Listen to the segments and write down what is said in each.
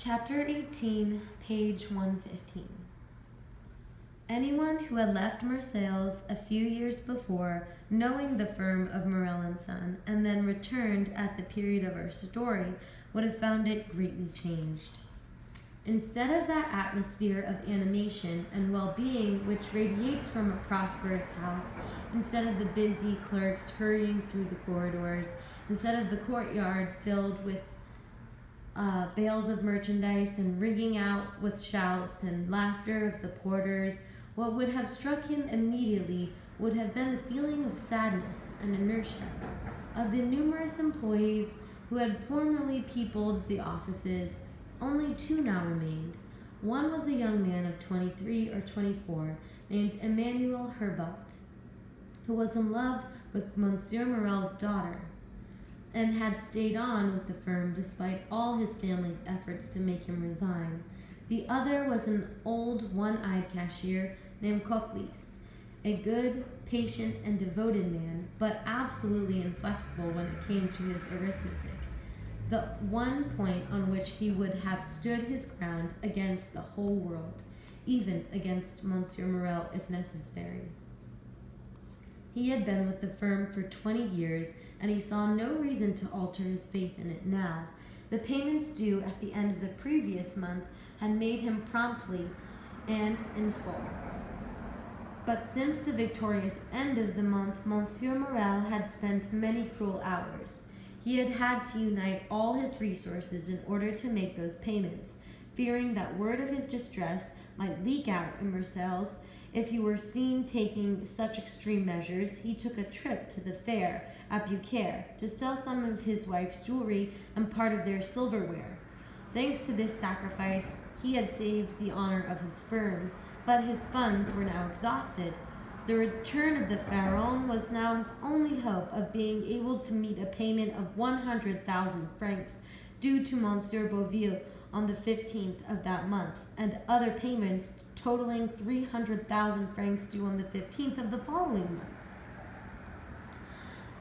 Chapter 18, page 115. Anyone who had left Marseilles a few years before, knowing the firm of Morel and Son, and then returned at the period of our story, would have found it greatly changed. Instead of that atmosphere of animation and well-being which radiates from a prosperous house, instead of the busy clerks hurrying through the corridors, instead of the courtyard filled with bales of merchandise and ringing out with shouts and laughter of the porters, what would have struck him immediately would have been the feeling of sadness and inertia of the numerous employees who had formerly peopled the offices. Only two now remained. One was a young man of 23 or 24 named Emmanuel Herbaut, who was in love with Monsieur Morel's daughter, and had stayed on with the firm despite all his family's efforts to make him resign. The other was an old, one-eyed cashier named Coquelis, a good, patient, and devoted man, but absolutely inflexible when it came to his arithmetic, the one point on which he would have stood his ground against the whole world, even against Monsieur Morel if necessary. He had been with the firm for 20 years, and he saw no reason to alter his faith in it now. The payments due at the end of the previous month had made him promptly and in full. But since the victorious end of the month, Monsieur Morel had spent many cruel hours. He had had to unite all his resources in order to make those payments, fearing that word of his distress might leak out in Marseilles. If he were seen taking such extreme measures, he took a trip to the fair at Beaucaire to sell some of his wife's jewelry and part of their silverware. Thanks to this sacrifice, he had saved the honor of his firm, but his funds were now exhausted. The return of the Pharaon was now his only hope of being able to meet a payment of 100,000 francs due to Monsieur Beauville on the 15th of that month, and other payments totaling 300,000 francs due on the 15th of the following month.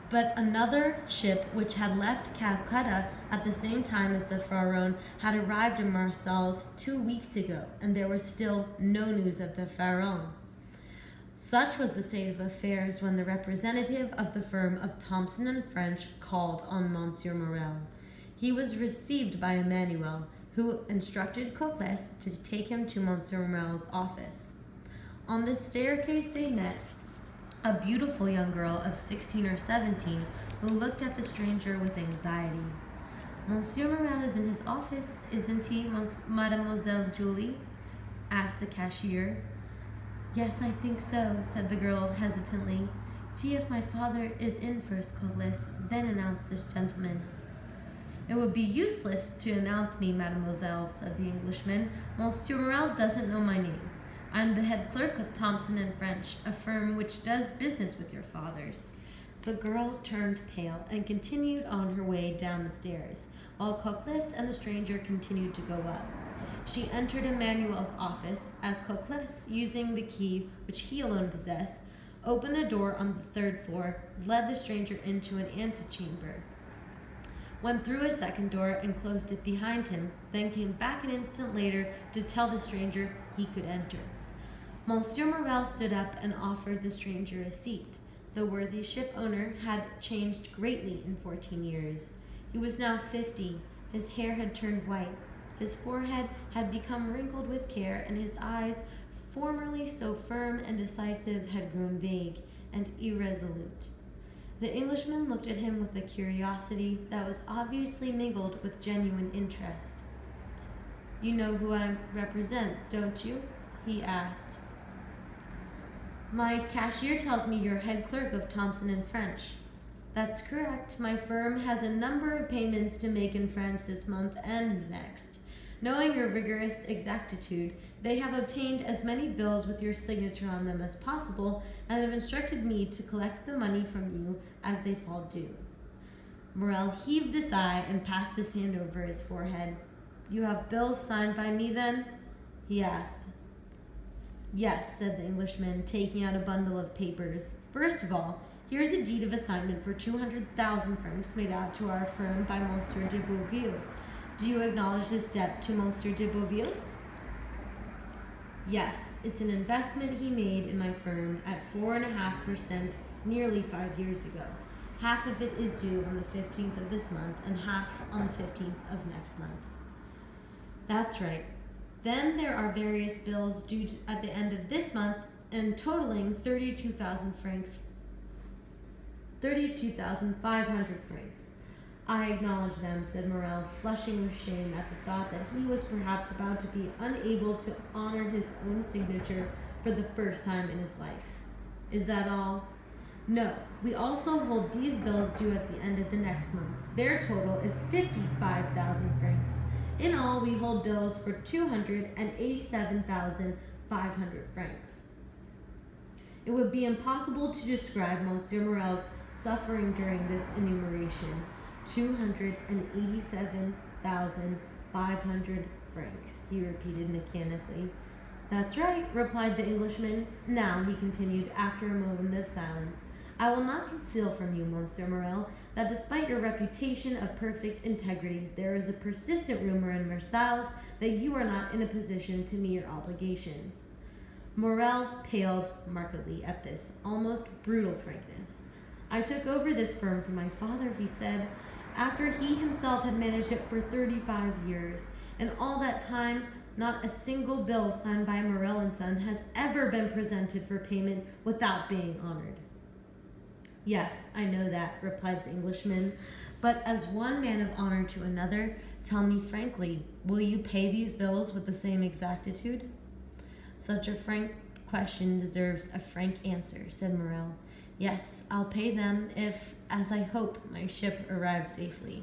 But another ship which had left Calcutta at the same time as the Pharaon had arrived in Marseilles 2 weeks ago, and there was still no news of the Pharaon. Such was the state of affairs when the representative of the firm of Thompson and French called on Monsieur Morel. He was received by Emmanuel, who instructed Coquelis to take him to Monsieur Morel's office. On the staircase they met a beautiful young girl of 16 or 17 who looked at the stranger with anxiety. Monsieur Morel is in his office, isn't he, Mademoiselle Julie? Asked the cashier. Yes, I think so, said the girl hesitantly. See if my father is in first, Coquelis, then announce this gentleman. It would be useless to announce me, mademoiselle, said the Englishman. Monsieur Morel doesn't know my name. I'm the head clerk of Thompson and French, a firm which does business with your father's. The girl turned pale and continued on her way down the stairs, while Coquelis and the stranger continued to go up. She entered Emmanuel's office as Coquelis, using the key which he alone possessed, opened a door on the third floor, led the stranger into an antechamber, went through a second door and closed it behind him, then came back an instant later to tell the stranger he could enter. Monsieur Morel stood up and offered the stranger a seat. The worthy ship owner had changed greatly in 14 years. He was now 50. His hair had turned white. His forehead had become wrinkled with care, and his eyes, formerly so firm and decisive, had grown vague and irresolute. The Englishman looked at him with a curiosity that was obviously mingled with genuine interest. You know who I represent, don't you? He asked. My cashier tells me you're head clerk of Thompson and French. That's correct. My firm has a number of payments to make in France this month and next. Knowing your rigorous exactitude, they have obtained as many bills with your signature on them as possible and have instructed me to collect the money from you as they fall due. Morel heaved a sigh and passed his hand over his forehead. You have bills signed by me, then? He asked. Yes, said the Englishman, taking out a bundle of papers. First of all, here's a deed of assignment for 200,000 francs made out to our firm by Monsieur de Beauville. Do you acknowledge this debt to Monsieur de Beauville? Yes, it's an investment he made in my firm at 4.5% nearly 5 years ago. Half of it is due on the 15th of this month and half on the 15th of next month. That's right. Then there are various bills due at the end of this month and totaling 32,000 francs, 32,500 francs. I acknowledge them, said Morel, flushing with shame at the thought that he was perhaps about to be unable to honor his own signature for the first time in his life. Is that all? No, we also hold these bills due at the end of the next month. Their total is 55,000 francs. In all, we hold bills for 287,500 francs. It would be impossible to describe Monsieur Morel's suffering during this enumeration. 287,500 francs, he repeated mechanically. That's right, replied the Englishman. Now, he continued after a moment of silence, I will not conceal from you, Monsieur Morel, that despite your reputation of perfect integrity, there is a persistent rumor in Versailles that you are not in a position to meet your obligations. Morel paled markedly at this almost brutal frankness. I took over this firm from my father, he said, after he himself had managed it for 35 years. And all that time, not a single bill signed by Morel & Son has ever been presented for payment without being honored. Yes, I know that, replied the Englishman, but as one man of honor to another, tell me frankly, will you pay these bills with the same exactitude? Such a frank question deserves a frank answer, said Morel. Yes, I'll pay them if, as I hope, my ship arrives safely,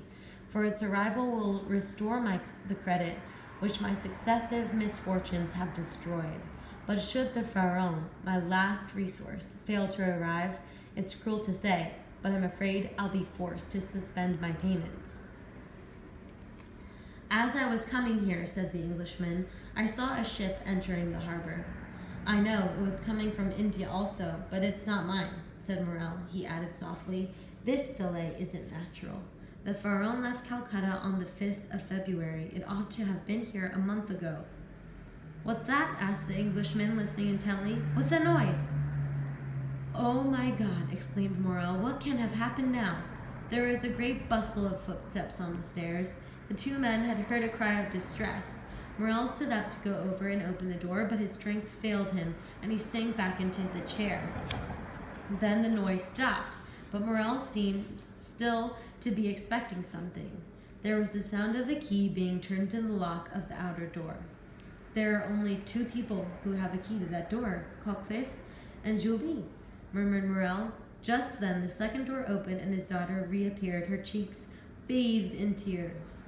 for its arrival will restore the credit which my successive misfortunes have destroyed. But should the Pharaon, my last resource, fail to arrive, it's cruel to say, but I'm afraid I'll be forced to suspend my payments. As I was coming here, said the Englishman, I saw a ship entering the harbor. I know, it was coming from India also, but it's not mine, said Morel. He added softly, this delay isn't natural. The Pharaon left Calcutta on the 5th of February. It ought to have been here a month ago. What's that? Asked the Englishman, listening intently. What's that noise? Oh my God, exclaimed Morel. What can have happened now? There was a great bustle of footsteps on the stairs. The two men had heard a cry of distress. Morel stood up to go over and open the door, but his strength failed him, and he sank back into the chair. Then the noise stopped, but Morel seemed still to be expecting something. There was the sound of a key being turned in the lock of the outer door. There are only two people who have a key to that door, Cocles and Julie, murmured Morel. Just then the second door opened and his daughter reappeared, her cheeks bathed in tears.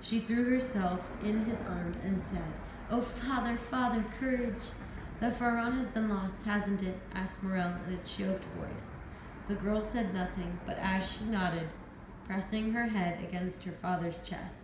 She threw herself in his arms and said, "Oh, father, father, courage! The Pharaon has been lost, hasn't it?" asked Morel in a choked voice. The girl said nothing, but as she nodded, pressing her head against her father's chest,